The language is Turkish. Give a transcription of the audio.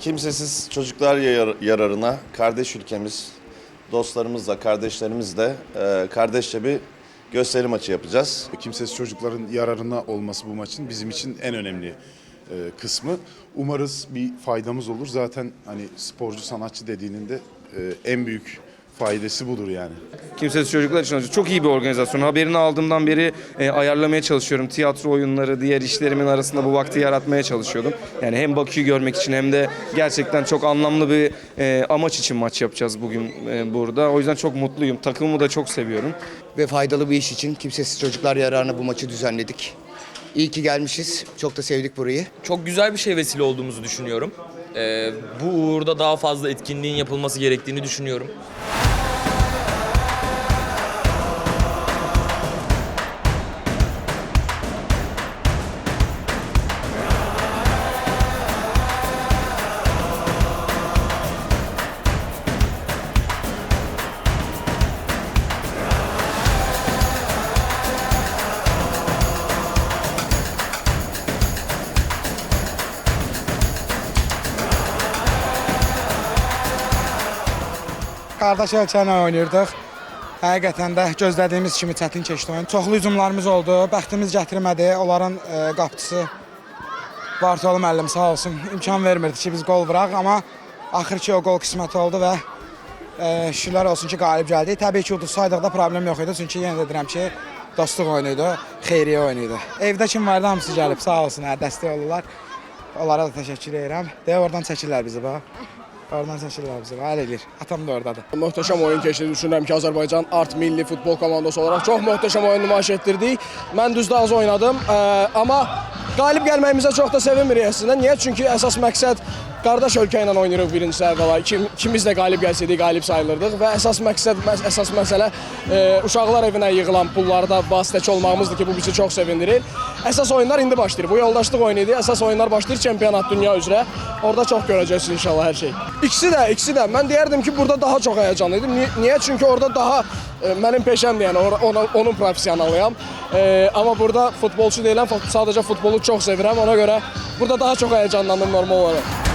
Kimsesiz çocuklar yararına kardeş ülkemiz, dostlarımızla, kardeşlerimizle kardeşçe bir gösteri maçı yapacağız. Kimsesiz çocukların yararına olması bu maçın bizim için en önemli kısmı. Umarız bir faydamız olur. Zaten hani sporcu, sanatçı dediğinin de en büyük faydası budur yani. Kimsesiz çocuklar için çok iyi bir organizasyon. Haberini aldığımdan beri ayarlamaya çalışıyorum. Tiyatro oyunları, diğer işlerimin arasında bu vakti yaratmaya çalışıyordum. Yani hem Bakü'yü görmek için hem de gerçekten çok anlamlı bir amaç için maç yapacağız bugün burada. O yüzden çok mutluyum. Takımımı da çok seviyorum. Ve faydalı bir iş için Kimsesiz Çocuklar yararına bu maçı düzenledik. İyi ki gelmişiz. Çok da sevdik burayı. Çok güzel bir şey vesile olduğumuzu düşünüyorum. Bu uğurda daha fazla etkinliğin yapılması gerektiğini düşünüyorum. Qardaş ölkəni oynayırdıq. Həqiqətən də gözlədiyimiz kimi çətin keçdi oyun. Çoxlu hücumlarımız oldu. Bəxtimiz gətirmədi. Onların qapıçısı Bartolu müəllim sağ olsun imkan vermirdi ki biz gol vuraq, amma axır ki o gol qismət oldu və şükürlər olsun ki qalib gəldik. Təbii ki udsaydıq da problem yox idi. Çünki yenə də deyirəm ki dostluq oyunu idi, xeyriyyə oyunu idi. Evdə kim vardı hamısı gəlib sağ olsun, dəstək olurlar. Onlara da təşəkkür edirəm. Deyə oradan çəkirlər bizi bax. Oradan çəkirlər bizi. Həll edir. Atam da oradadır. Möhtəşəm oyun keçdi. Düşünürəm ki, Azərbaycan Art Milli Futbol komandası olaraq çox möhtəşəm oyun nümayiş etdirdik. Mən düzdə az oynadım, amma qalib gəlməyimizə çox da sevinmirik əslində. Niyə? Çünki əsas məqsəd qardaş ölkə ilə oynayırıq birincisi əvvəla. İkimiz də qalib gəlsəydik, qalib sayılırdıq və əsas məsələ uşaqlar evinə yığılan pullarda vasitəçi olmağımızdır ki, bu bizi çox sevindirir. Əsas oyunlar indi başlayır. Bu yoldaşlıq oyunu idi. Əsas oyunlar başlayır çempionat dünya üzrə. Orada çox görəcəksiniz inşallah hər şey. İkisi də. Mən deyərdim ki, burada daha çox həyəcanlı idim. Niyə? Çünki orada daha mənim peşəmdir, yəni onun professionalıyam. Amma burada futbolçu deyiləm, sadəcə futbolu çox sevirəm. Ona görə burada daha çox həyəcanlandım normal olaraq.